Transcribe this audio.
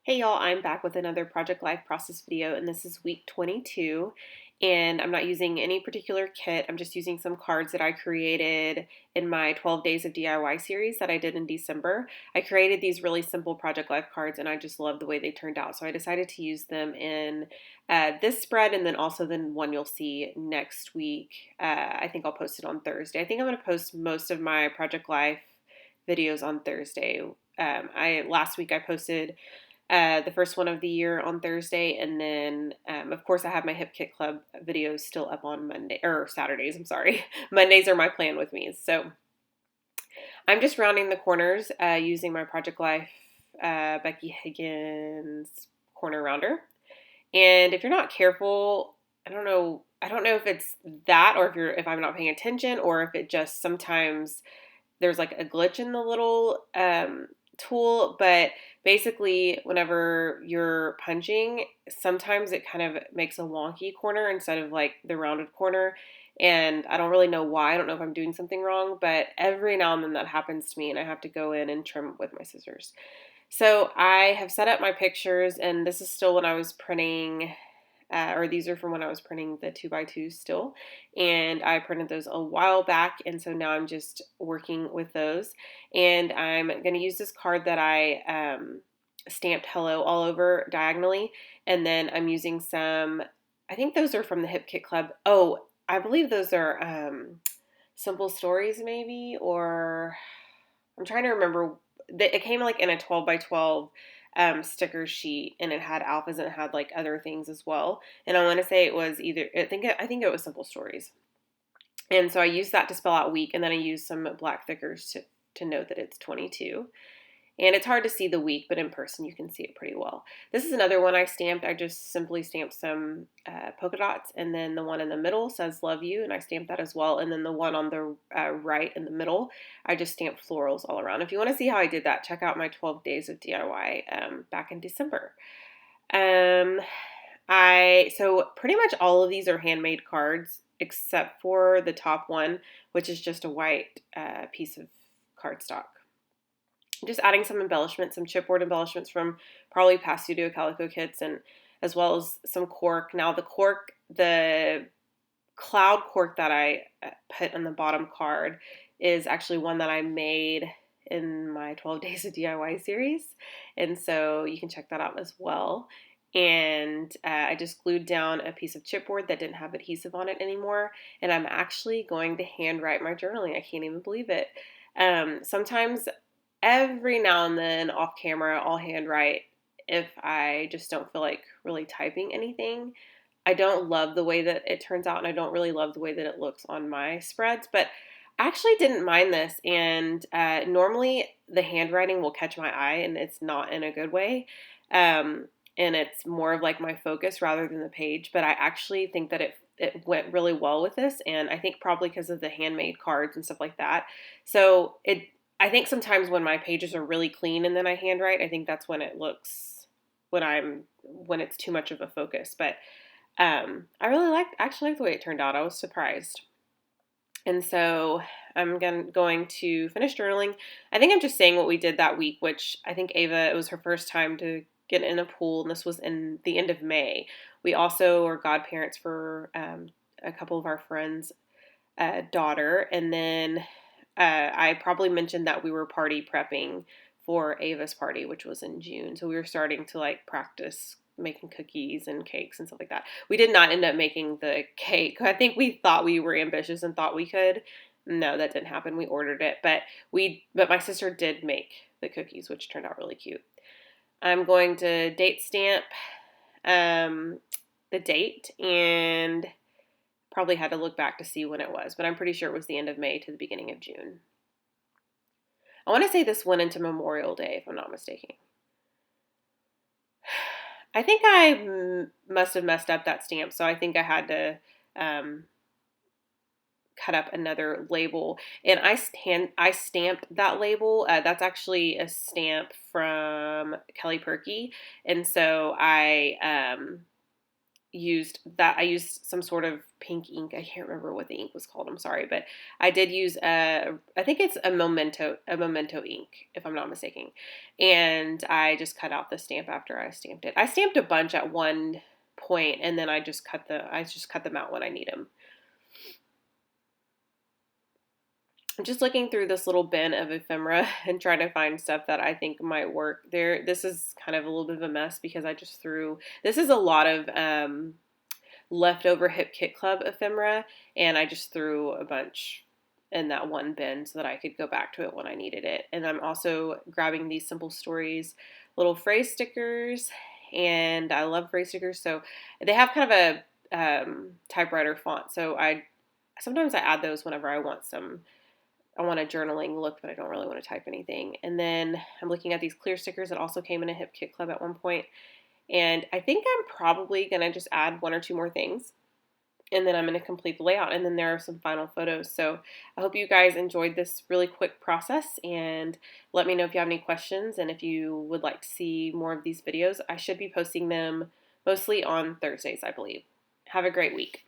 Hey y'all, I'm back with another Project Life process video, and this is week 22. And I'm not using any particular kit, I'm just using some cards that I created in my 12 Days of DIY series that I did in December. I created these really simple Project Life cards, and I just love the way they turned out. So I decided to use them in this spread, and then also the one you'll see next week. I think I'll post it on Thursday. I think I'm going to post most of my Project Life videos on Thursday. Last week I posted the first one of the year on Thursday, and then of course I have my Hip Kit Club videos still up on Monday or Saturdays. I'm sorry, Mondays are my plan with me. So I'm just rounding the corners using my Project Life Becky Higgins corner rounder. And if you're not careful, I don't know. I don't know if it's that, or if I'm not paying attention, or if it just sometimes there's like a glitch in the little tool, but basically whenever you're punching, sometimes it kind of makes a wonky corner instead of like the rounded corner. And I don't really know why. I don't know if I'm doing something wrong, but every now and then that happens to me and I have to go in and trim with my scissors. So I have set up my pictures, and this is still when I was printing or these are from when I was printing the 2x2 still, and I printed those a while back, and so now I'm just working with those, and I'm going to use this card that I stamped hello all over diagonally, and then I'm using some, I think those are from the Hip Kit Club. Oh, I believe those are Simple Stories maybe, or I'm trying to remember. It came like in a 12 by 12 sticker sheet, and it had alphas and it had like other things as well. And I want to say it was either I think it was Simple Stories. And so I used that to spell out week, and then I used some black thickers to note that it's 22. And it's hard to see the week, but in person you can see it pretty well. This is another one I stamped. I just simply stamped some polka dots, and then the one in the middle says love you, and I stamped that as well. And then the one on the right in the middle, I just stamped florals all around. If you want to see how I did that, check out my 12 Days of DIY back in December. Um, so pretty much all of these are handmade cards except for the top one, which is just a white piece of cardstock. Just adding some embellishments, some chipboard embellishments from probably past Studio Calico kits, and as well as some cork. Now the cloud cork that I put on the bottom card is actually one that I made in my 12 Days of DIY series, and so you can check that out as well. And I just glued down a piece of chipboard that didn't have adhesive on it anymore, and I'm actually going to handwrite my journaling. I can't even believe it. Sometimes every now and then off camera, I'll handwrite if I just don't feel like really typing anything. I don't love the way that it turns out, and I don't really love the way that it looks on my spreads, but I actually didn't mind this. And normally the handwriting will catch my eye, and it's not in a good way. And it's more of like my focus rather than the page, but I actually think that it went really well with this, and I think probably because of the handmade cards and stuff like that. So I think sometimes when my pages are really clean and then I handwrite, I think that's when it looks when it's too much of a focus. But I really actually like the way it turned out. I was surprised. And so I'm going to finish journaling. I think I'm just saying what we did that week, which I think Ava, it was her first time to get in a pool, and this was in the end of May. We also are godparents for a couple of our friends' daughter, and then I probably mentioned that we were party prepping for Ava's party, which was in June. So we were starting to like practice making cookies and cakes and stuff like that. We did not end up making the cake. I think we thought we were ambitious and thought we could. No, that didn't happen. We ordered it, but my sister did make the cookies, which turned out really cute. I'm going to date stamp um, the date, and probably had to look back to see when it was, but I'm pretty sure it was the end of May to the beginning of June. I want to say this went into Memorial Day, if I'm not mistaken. I think I must have messed up that stamp, so I think I had to cut up another label, and I stamped that label. That's actually a stamp from Kelly Purkey, and so I used some sort of pink ink. I can't remember what the ink was called. I'm sorry, but I did use I think it's a memento ink, if I'm not mistaken. And I just cut out the stamp after I stamped it. I stamped a bunch at one point, and then I just cut them out when I need them. I'm just looking through this little bin of ephemera and trying to find stuff that I think might work. This is kind of a little bit of a mess because I just threw. This is a lot of leftover Hip Kit Club ephemera, and I just threw a bunch in that one bin so that I could go back to it when I needed it. And I'm also grabbing these Simple Stories little phrase stickers, and I love phrase stickers, so they have kind of a typewriter font, so sometimes I add those whenever I want a journaling look, but I don't really want to type anything. And then I'm looking at these clear stickers that also came in a Hip Kit Club at one point. And I think I'm probably going to just add one or two more things. And then I'm going to complete the layout. And then there are some final photos. So I hope you guys enjoyed this really quick process. And let me know if you have any questions. And if you would like to see more of these videos, I should be posting them mostly on Thursdays, I believe. Have a great week.